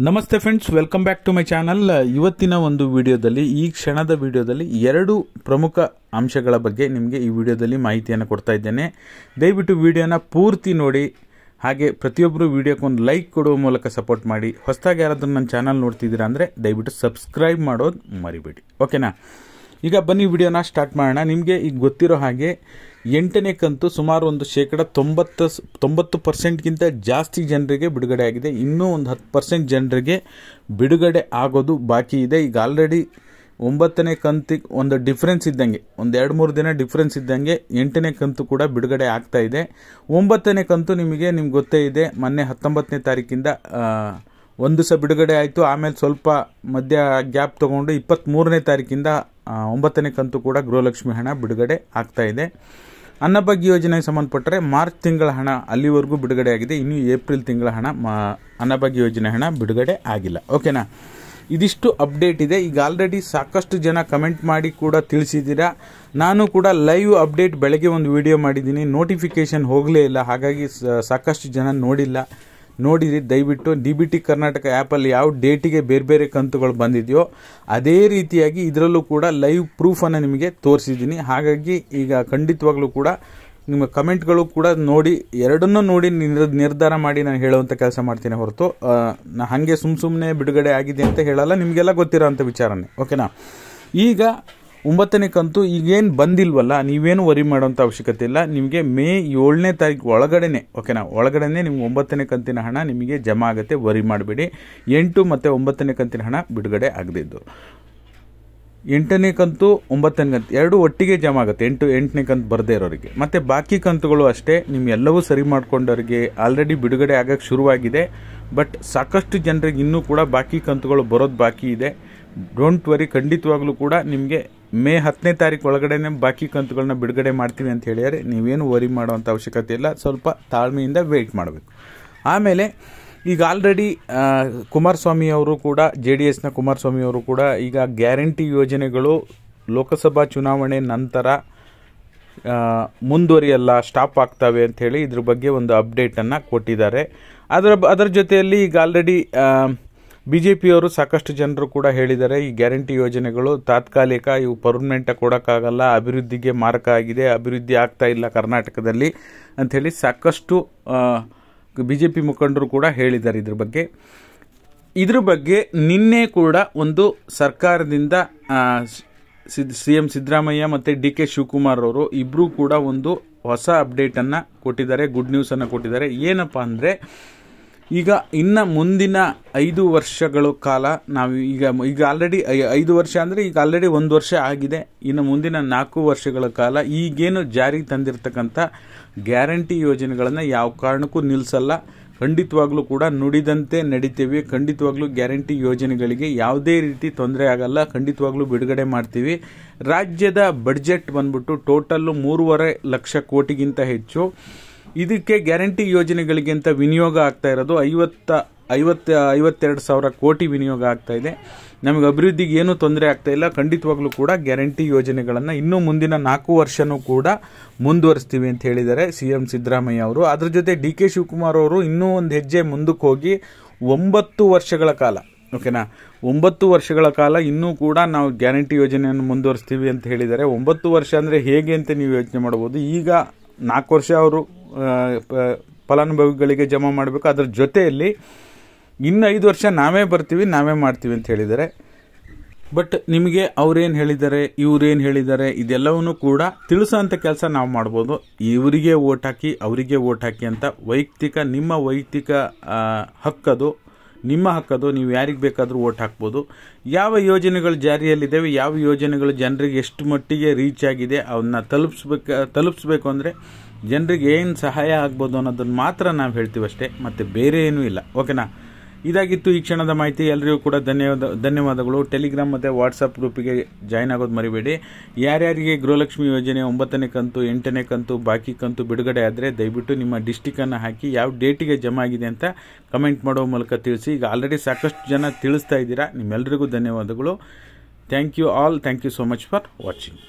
ನಮಸ್ತೆ friends, welcome back to my channel. ಇವತ್ತಿನ ಒಂದು ವಿಡಿಯೋದಲ್ಲಿ, ಈ ಕ್ಷಣದ ವಿಡಿಯೋದಲ್ಲಿ ಎರಡು ಪ್ರಮುಖ ಅಂಶಗಳ ಬಗ್ಗೆ ನಿಮಗೆ ಈ ವಿಡಿಯೋದಲ್ಲಿ ಮಾಹಿತಿಯನ್ನು ಕೊಡ್ತಾ ಇದ್ದೇನೆ. ದಯವಿಟ್ಟು ವಿಡಿಯೋನ ಪೂರ್ತಿ ನೋಡಿ, ಹಾಗೆ ಪ್ರತಿಯೊಬ್ಬರು ವಿಡಿಯೋಕ್ಕೊಂದು ಲೈಕ್ ಕೊಡುವ ಮೂಲಕ ಸಪೋರ್ಟ್ ಮಾಡಿ. ಹೊಸದಾಗಿ ಯಾರಾದರೂ ನನ್ನ ಚಾನಲ್ ನೋಡ್ತಿದ್ದೀರಾ ಅಂದರೆ ದಯವಿಟ್ಟು ಸಬ್ಸ್ಕ್ರೈಬ್ ಮಾಡೋದು ಮರಿಬೇಡಿ, ಓಕೆನಾ? ಈಗ ಬನ್ನಿ ವಿಡಿಯೋನ ಸ್ಟಾರ್ಟ್ ಮಾಡೋಣ. ನಿಮಗೆ ಈಗ ಗೊತ್ತಿರೋ ಹಾಗೆ 8ನೇ ಕಂತು ಸುಮಾರು ಒಂದು 90% ಜಾಸ್ತಿ ಜನರಿಗೆ ಬಿಡುಗಡೆ ಆಗಿದೆ. ಇನ್ನೂ ಒಂದು 10% ಜನರಿಗೆ ಬಿಡುಗಡೆ ಆಗೋದು ಬಾಕಿ ಇದೆ. ಈಗ ಆಲ್ರೆಡಿ 9ನೇ ಕಂತಿಗೆ ಒಂದು ಡಿಫ್ರೆನ್ಸ್ ಇದ್ದಂಗೆ, ಒಂದು 2-3 ದಿನ ಡಿಫ್ರೆನ್ಸ್ ಇದ್ದಂಗೆ 8ನೇ ಕಂತು ಕೂಡ ಬಿಡುಗಡೆ ಆಗ್ತಾ ಇದೆ. 9ನೇ ಕಂತು ನಿಮಗೆ ಗೊತ್ತೇ ಇದೆ, ಮೊನ್ನೆ 19ನೇ ತಾರೀಕಿಂದ ಒಂದು ಸಹ ಬಿಡುಗಡೆ ಆಯಿತು. ಆಮೇಲೆ ಸ್ವಲ್ಪ ಮಧ್ಯ ಗ್ಯಾಪ್ ತಗೊಂಡು 23ನೇ ತಾರೀಕಿಂದ 9ನೇ ಕಂತು ಕೂಡ ಗೃಹಲಕ್ಷ್ಮಿ ಹಣ ಬಿಡುಗಡೆ ಆಗ್ತಾ ಇದೆ. ಅನ್ನಭಾಗ್ಯ ಯೋಜನೆಗೆ ಸಂಬಂಧಪಟ್ಟರೆ ಮಾರ್ಚ್ ತಿಂಗಳ ಹಣ ಅಲ್ಲಿವರೆಗೂ ಬಿಡುಗಡೆ ಆಗಿದೆ. ಇನ್ನು ಏಪ್ರಿಲ್ ತಿಂಗಳ ಹಣ ಅನ್ನಭಾಗ್ಯ ಯೋಜನೆ ಹಣ ಬಿಡುಗಡೆ ಆಗಿಲ್ಲ, ಓಕೆನಾ? ಇದಿಷ್ಟು ಅಪ್ಡೇಟ್ ಇದೆ. ಈಗ ಆಲ್ರೆಡಿ ಸಾಕಷ್ಟು ಜನ ಕಮೆಂಟ್ ಮಾಡಿ ಕೂಡ ತಿಳಿಸಿದ್ದೀರಾ. ನಾನು ಕೂಡ ಲೈವ್ ಅಪ್ಡೇಟ್ ಬೆಳಗ್ಗೆ ಒಂದು ವಿಡಿಯೋ ಮಾಡಿದ್ದೀನಿ, ನೋಟಿಫಿಕೇಶನ್ ಹೋಗಲೇ ಇಲ್ಲ. ಹಾಗಾಗಿ ಸಾಕಷ್ಟು ಜನ ನೋಡಿರಿ. ದಯವಿಟ್ಟು DBT ಕರ್ನಾಟಕ ಆ್ಯಪಲ್ಲಿ ಯಾವ ಡೇಟಿಗೆ ಬೇರೆ ಬೇರೆ ಕಂತುಗಳು ಬಂದಿದೆಯೋ ಅದೇ ರೀತಿಯಾಗಿ ಇದರಲ್ಲೂ ಕೂಡ ಲೈವ್ ಪ್ರೂಫನ್ನು ನಿಮಗೆ ತೋರಿಸಿದ್ದೀನಿ. ಹಾಗಾಗಿ ಈಗ ಖಂಡಿತವಾಗ್ಲೂ ಕೂಡ ನಿಮ್ಮ ಕಮೆಂಟ್ಗಳು ಕೂಡ ನೋಡಿ, ಎರಡನ್ನೂ ನೋಡಿ ನಿರ್ಧಾರ ಮಾಡಿ ನಾನು ಹೇಳುವಂಥ ಕೆಲಸ ಮಾಡ್ತೀನಿ ಹೊರತು ಹಾಗೆ ಸುಮ್ಮನೆ ಬಿಡುಗಡೆ ಆಗಿದೆ ಅಂತ ಹೇಳಲ್ಲ. ನಿಮಗೆಲ್ಲ ಗೊತ್ತಿರೋ ಅಂಥ ವಿಚಾರನೇ, ಓಕೆನಾ? ಈಗ 9ನೇ ಕಂತು ಈಗೇನು ಬಂದಿಲ್ವಲ್ಲ, ನೀವೇನು ವರಿ ಮಾಡೋಂಥ ಅವಶ್ಯಕತೆ ಇಲ್ಲ. ನಿಮಗೆ ಮೇ 7ನೇ ತಾರೀಕು ಒಳಗಡೆನೆ, ಓಕೆನಾ, ಒಳಗಡೆನೆ ನಿಮ್ಗೆ 9ನೇ ಕಂತಿನ ಹಣ ನಿಮಗೆ ಜಮಾ ಆಗುತ್ತೆ. ವರಿ ಮಾಡಬೇಡಿ. 8 ಮತ್ತು 9ನೇ ಕಂತಿನ ಹಣ ಬಿಡುಗಡೆ ಆಗದಿದ್ದು, 8ನೇ ಕಂತು 9ನೇ ಕಂತು ಎರಡು ಒಟ್ಟಿಗೆ ಜಮಾ ಆಗುತ್ತೆ. 8ನೇ ಕಂತು ಬರದೇ ಇರೋರಿಗೆ. ಮತ್ತು ಬಾಕಿ ಕಂತುಗಳು ಅಷ್ಟೇ, ನಿಮ್ಗೆಲ್ಲವೂ ಸರಿ ಮಾಡ್ಕೊಂಡವರಿಗೆ ಆಲ್ರೆಡಿ ಬಿಡುಗಡೆ ಆಗಕ್ಕೆ ಶುರುವಾಗಿದೆ. ಬಟ್ ಸಾಕಷ್ಟು ಜನರಿಗೆ ಇನ್ನೂ ಕೂಡ ಬಾಕಿ ಕಂತುಗಳು ಬರೋದು ಬಾಕಿ ಇದೆ. ಡೋಂಟ್ ವರಿ, ಖಂಡಿತವಾಗ್ಲೂ ಕೂಡ ನಿಮಗೆ ಮೇ 10ನೇ ತಾರೀಕು ಒಳಗಡೆನೆ ಬಾಕಿ ಕಂತುಗಳನ್ನ ಬಿಡುಗಡೆ ಮಾಡ್ತೀವಿ ಅಂತ ಹೇಳಿದರೆ ನೀವೇನು ವರಿ ಮಾಡೋವಂಥ ಅವಶ್ಯಕತೆ ಇಲ್ಲ. ಸ್ವಲ್ಪ ತಾಳ್ಮೆಯಿಂದ ವೆಯ್ಟ್ ಮಾಡಬೇಕು. ಆಮೇಲೆ ಈಗ ಆಲ್ರೆಡಿ ಕುಮಾರಸ್ವಾಮಿ ಅವರು ಕೂಡ, JDSನ ಕುಮಾರಸ್ವಾಮಿ ಅವರು ಕೂಡ ಈಗ ಗ್ಯಾರಂಟಿ ಯೋಜನೆಗಳು ಲೋಕಸಭಾ ಚುನಾವಣೆ ನಂತರ ಮುಂದುವರಿಯಲ್ಲ, ಸ್ಟಾಪ್ ಆಗ್ತವೆ ಅಂಥೇಳಿ ಇದ್ರ ಬಗ್ಗೆ ಒಂದು ಅಪ್ಡೇಟನ್ನು ಕೊಟ್ಟಿದ್ದಾರೆ. ಅದರ ಜೊತೆಯಲ್ಲಿ ಈಗ ಆಲ್ರೆಡಿ BJPಯವರು ಸಾಕಷ್ಟು ಜನರು ಕೂಡ ಹೇಳಿದ್ದಾರೆ, ಈ ಗ್ಯಾರಂಟಿ ಯೋಜನೆಗಳು ತಾತ್ಕಾಲಿಕ, ಇವು ಪರ್ಮನೆಂಟಾಗಿ ಕೊಡೋಕ್ಕಾಗಲ್ಲ, ಅಭಿವೃದ್ಧಿಗೆ ಮಾರಕ ಆಗಿದೆ, ಅಭಿವೃದ್ಧಿ ಆಗ್ತಾ ಇಲ್ಲ ಕರ್ನಾಟಕದಲ್ಲಿ ಅಂಥೇಳಿ ಸಾಕಷ್ಟು BJP ಮುಖಂಡರು ಕೂಡ ಹೇಳಿದ್ದಾರೆ. ಇದ್ರ ಬಗ್ಗೆ ನಿನ್ನೆ ಕೂಡ ಒಂದು ಸರ್ಕಾರದಿಂದ CM ಸಿದ್ದರಾಮಯ್ಯ ಮತ್ತು DK ಶಿವಕುಮಾರ್ ಅವರು ಇಬ್ಬರೂ ಕೂಡ ಒಂದು ಹೊಸ ಅಪ್ಡೇಟನ್ನು ಕೊಟ್ಟಿದ್ದಾರೆ, ಗುಡ್ ನ್ಯೂಸನ್ನು ಕೊಟ್ಟಿದ್ದಾರೆ. ಏನಪ್ಪ ಅಂದರೆ, ಈಗ ಇನ್ನು ಮುಂದಿನ 5 ವರ್ಷಗಳ ಕಾಲ ನಾವು ಈಗ ಆಲ್ರೆಡಿ 5 ವರ್ಷ ಅಂದರೆ ಈಗ ಆಲ್ರೆಡಿ 1 ವರ್ಷ ಆಗಿದೆ. ಇನ್ನು ಮುಂದಿನ 4 ವರ್ಷಗಳ ಕಾಲ ಈಗೇನು ಜಾರಿಗೆ ತಂದಿರತಕ್ಕಂಥ ಗ್ಯಾರಂಟಿ ಯೋಜನೆಗಳನ್ನು ಯಾವ ಕಾರಣಕ್ಕೂ ನಿಲ್ಲಿಸಲ್ಲ. ಖಂಡಿತವಾಗ್ಲೂ ಕೂಡ ನುಡಿದಂತೆ ನಡಿತೀವಿ. ಖಂಡಿತವಾಗ್ಲೂ ಗ್ಯಾರಂಟಿ ಯೋಜನೆಗಳಿಗೆ ಯಾವುದೇ ರೀತಿ ತೊಂದರೆ ಆಗಲ್ಲ. ಖಂಡಿತವಾಗ್ಲೂ ಬಿಡುಗಡೆ ಮಾಡ್ತೀವಿ. ರಾಜ್ಯದ ಬಡ್ಜೆಟ್ ಬಂದ್ಬಿಟ್ಟು ಟೋಟಲ್ಲು 3.5 ಲಕ್ಷ ಕೋಟಿಗಿಂತ ಹೆಚ್ಚು. ಇದಕ್ಕೆ ಗ್ಯಾರಂಟಿ ಯೋಜನೆಗಳಿಗೆ ಅಂತ ವಿನಿಯೋಗ ಆಗ್ತಾ ಇರೋದು 52,000 ಕೋಟಿ ವಿನಿಯೋಗ ಆಗ್ತಾ ಇದೆ. ನಮಗೆ ಅಭಿವೃದ್ಧಿಗೆ ಏನೂ ತೊಂದರೆ ಆಗ್ತಾ ಇಲ್ಲ. ಖಂಡಿತವಾಗ್ಲೂ ಕೂಡ ಗ್ಯಾರಂಟಿ ಯೋಜನೆಗಳನ್ನು ಇನ್ನೂ ಮುಂದಿನ 4 ವರ್ಷನೂ ಕೂಡ ಮುಂದುವರಿಸ್ತೀವಿ ಅಂತ ಹೇಳಿದ್ದಾರೆ CM ಸಿದ್ದರಾಮಯ್ಯ ಅವರು. ಅದ್ರ ಜೊತೆ DK ಶಿವಕುಮಾರ್ ಅವರು ಇನ್ನೂ ಒಂದು ಹೆಜ್ಜೆ ಮುಂದಕ್ಕೆ ಹೋಗಿ 9 ವರ್ಷಗಳ ಕಾಲ, ಓಕೆನಾ, 9 ವರ್ಷಗಳ ಕಾಲ ಇನ್ನೂ ಕೂಡ ನಾವು ಗ್ಯಾರಂಟಿ ಯೋಜನೆಯನ್ನು ಮುಂದುವರಿಸ್ತೀವಿ ಅಂತ ಹೇಳಿದ್ದಾರೆ. 9 ವರ್ಷ ಅಂದರೆ ಹೇಗೆ ಅಂತ ನೀವು ಯೋಚನೆ ಮಾಡ್ಬೋದು. ಈಗ 4 ವರ್ಷ ಅವರು ಫಲಾನುಭವಿಗಳಿಗೆ ಜಮಾ ಮಾಡಬೇಕು. ಅದರ ಜೊತೆಯಲ್ಲಿ ಇನ್ನು 5 ವರ್ಷ ನಾವೇ ಬರ್ತೀವಿ, ನಾವೇ ಮಾಡ್ತೀವಿ ಅಂತ ಹೇಳಿದ್ದಾರೆ. ಬಟ್ ನಿಮಗೆ ಅವ್ರೇನು ಹೇಳಿದ್ದಾರೆ, ಇವ್ರೇನು ಹೇಳಿದ್ದಾರೆ, ಇದೆಲ್ಲವನ್ನೂ ಕೂಡ ತಿಳಿಸೋಂಥ ಕೆಲಸ ನಾವು ಮಾಡ್ಬೋದು. ಇವರಿಗೆ ಓಟ್ ಹಾಕಿ, ಅವರಿಗೆ ಓಟ್ ಹಾಕಿ ಅಂತ ನಿಮ್ಮ ವೈಯಕ್ತಿಕ ಹಕ್ಕದು, ನಿಮ್ಮ ಹಕ್ಕದು. ನೀವು ಯಾರಿಗೆ ಬೇಕಾದರೂ ಓಟ್ ಹಾಕ್ಬೋದು. ಯಾವ ಯೋಜನೆಗಳು ಜಾರಿಯಲ್ಲಿದ್ದಾವೆ, ಯಾವ ಯೋಜನೆಗಳು ಜನರಿಗೆ ಎಷ್ಟು ಮಟ್ಟಿಗೆ ರೀಚ್ ಆಗಿದೆ, ಅವನ್ನ ತಲುಪಿಸ್ಬೇಕು ಅಂದರೆ ಜನರಿಗೆ ಏನು ಸಹಾಯ ಆಗ್ಬೋದು ಅನ್ನೋದನ್ನು ಮಾತ್ರ ನಾವು ಹೇಳ್ತೀವಿ ಅಷ್ಟೇ, ಮತ್ತು ಬೇರೆ ಏನೂ ಇಲ್ಲ, ಓಕೆನಾ? ಇದಾಗಿತ್ತು ಈ ಕ್ಷಣದ ಮಾಹಿತಿ. ಎಲ್ಲರಿಗೂ ಕೂಡ ಧನ್ಯವಾದಗಳು. ಟೆಲಿಗ್ರಾಮ್ ಮತ್ತು ವಾಟ್ಸಪ್ ಗ್ರೂಪಿಗೆ ಜಾಯ್ನ್ ಆಗೋದು ಮರಿಬೇಡಿ. ಯಾರ್ಯಾರಿಗೆ ಗೃಹಲಕ್ಷ್ಮಿ ಯೋಜನೆ 9ನೇ ಕಂತು 8ನೇ ಕಂತು ಬಾಕಿ ಕಂತು ಬಿಡುಗಡೆ ಆದರೆ ದಯವಿಟ್ಟು ನಿಮ್ಮ ಡಿಸ್ಟಿಕನ್ನು ಹಾಕಿ ಯಾವ ಡೇಟಿಗೆ ಜಮಾ ಆಗಿದೆ ಅಂತ ಕಮೆಂಟ್ ಮಾಡೋ ಮೂಲಕ ತಿಳಿಸಿ. ಈಗ ಆಲ್ರೆಡಿ ಸಾಕಷ್ಟು ಜನ ತಿಳಿಸ್ತಾ ಇದ್ದೀರಾ. ನಿಮ್ಮೆಲ್ಲರಿಗೂ ಧನ್ಯವಾದಗಳು. Thank you all. Thank you so much for watching.